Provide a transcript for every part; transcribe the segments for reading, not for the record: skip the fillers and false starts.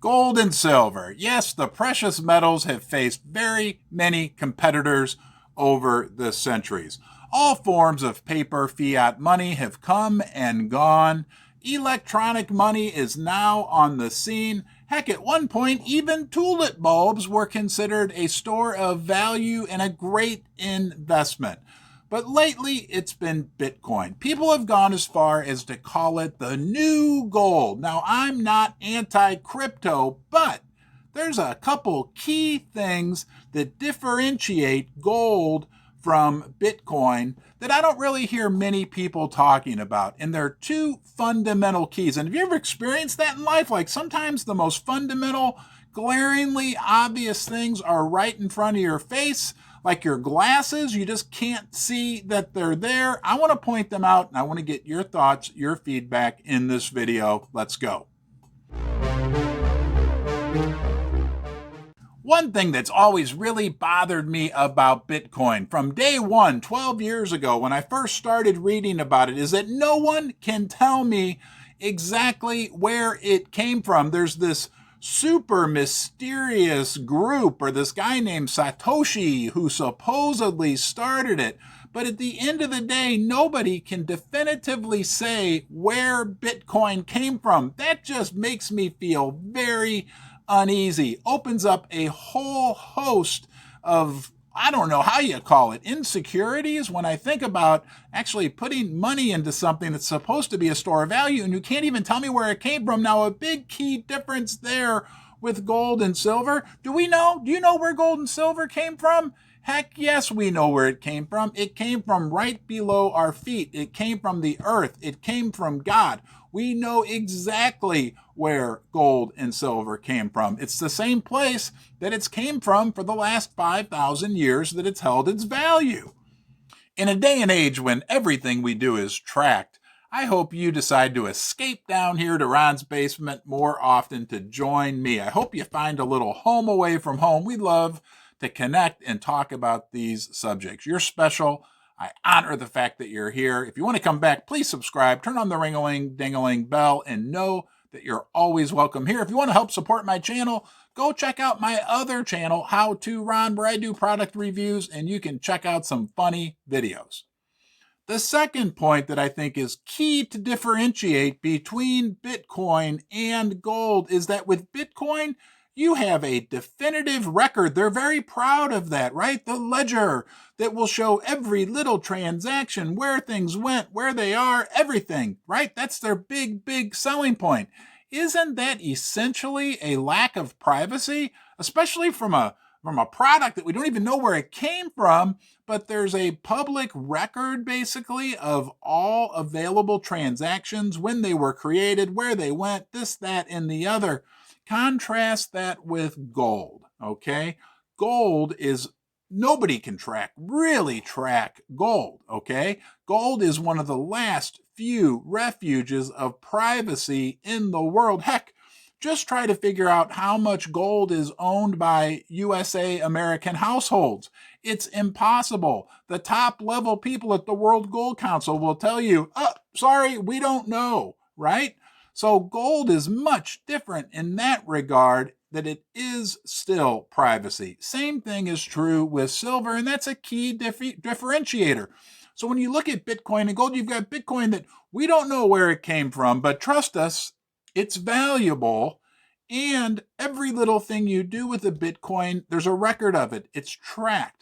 Gold and silver. Yes, the precious metals have faced very many competitors over the centuries. All forms of paper fiat money have come and gone. Electronic money is now on the scene. Heck, at one point, even tulip bulbs were considered a store of value and a great investment. But lately, it's been Bitcoin. People have gone as far as to call it the new gold. Now, I'm not anti-crypto, but there's a couple key things that differentiate gold from Bitcoin that I don't really hear many people talking about. And there are two fundamental keys. And have you ever experienced that in life? Like sometimes the most fundamental, glaringly obvious things are right in front of your face, like your glasses. You just can't see that they're there. I want to point them out, and I want to get your thoughts, your feedback in this video. Let's go. One thing that's always really bothered me about Bitcoin from day one, 12 years ago, when I first started reading about it, is that no one can tell me exactly where it came from. There's this super mysterious group, or this guy named Satoshi, who supposedly started it. But at the end of the day, nobody can definitively say where Bitcoin came from. That just makes me feel very uneasy. Opens up a whole host of, I don't know how you call it, insecurities when I think about actually putting money into something that's supposed to be a store of value and you can't even tell me where it came from. Now, a big key difference there with gold and silver. Do you know where gold and silver came from? Heck yes, we know where it came from. It came from right below our feet. It came from the earth. It came from God. We know exactly where gold and silver came from. It's the same place that it's came from for the last 5,000 years that it's held its value. In a day and age when everything we do is tracked, I hope you decide to escape down here to Ron's Basement more often to join me. I hope you find a little home away from home. We love to connect and talk about these subjects. You're special. I honor the fact that you're here. If you want to come back, please subscribe, turn on the ring-a-ling-ding-a-ling bell, and know that you're always welcome here. If you want to help support my channel, go check out my other channel, How To Ron, where I do product reviews, and you can check out some funny videos. The second point that I think is key to differentiate between Bitcoin and gold is that with Bitcoin, you have a definitive record. They're very proud of that, right? The ledger that will show every little transaction, where things went, where they are, everything, right? That's their big, big selling point. Isn't that essentially a lack of privacy, especially from a product that we don't even know where it came from, but there's a public record basically of all available transactions, when they were created, where they went, this, that, and the other. Contrast that with gold, okay? Gold is, nobody can really track gold, okay? Gold is one of the last few refuges of privacy in the world. Heck, just try to figure out how much gold is owned by USA American households. It's impossible. The top level people at the World Gold Council will tell you, sorry, we don't know, right? So gold is much different in that regard, that it is still privacy. Same thing is true with silver, and that's a key differentiator. So when you look at Bitcoin and gold, you've got Bitcoin that we don't know where it came from, but trust us, it's valuable, and every little thing you do with a Bitcoin, there's a record of it. It's tracked.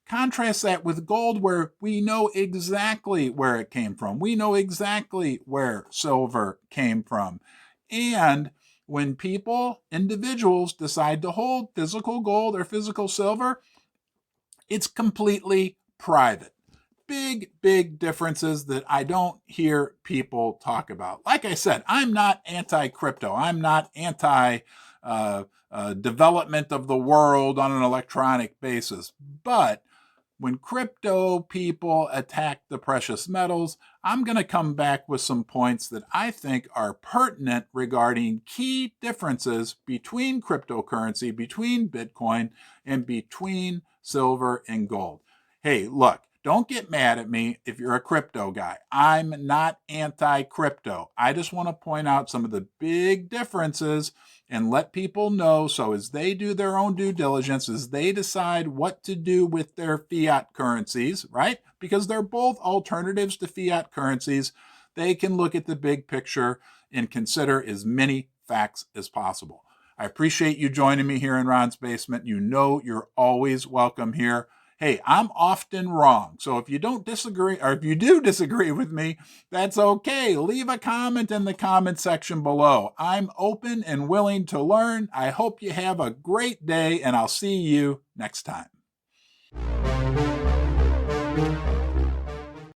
Contrast that with gold, where we know exactly where it came from. We know exactly where silver came from. And when individuals decide to hold physical gold or physical silver, it's completely private. Big, big differences that I don't hear people talk about. Like I said, I'm not anti-crypto. I'm not anti-development of the world on an electronic basis. But when crypto people attack the precious metals, I'm going to come back with some points that I think are pertinent regarding key differences between cryptocurrency, between Bitcoin, and between silver and gold. Hey, look, Don't get mad at me if you're a crypto guy. I'm not anti-crypto. I just want to point out some of the big differences and let people know, so as they do their own due diligence, as they decide what to do with their fiat currencies, right? Because they're both alternatives to fiat currencies, they can look at the big picture and consider as many facts as possible. I appreciate you joining me here in Ron's Basement. You know you're always welcome here. Hey, I'm often wrong. So if you don't disagree, or if you do disagree with me, that's okay. Leave a comment in the comment section below. I'm open and willing to learn. I hope you have a great day, and I'll see you next time.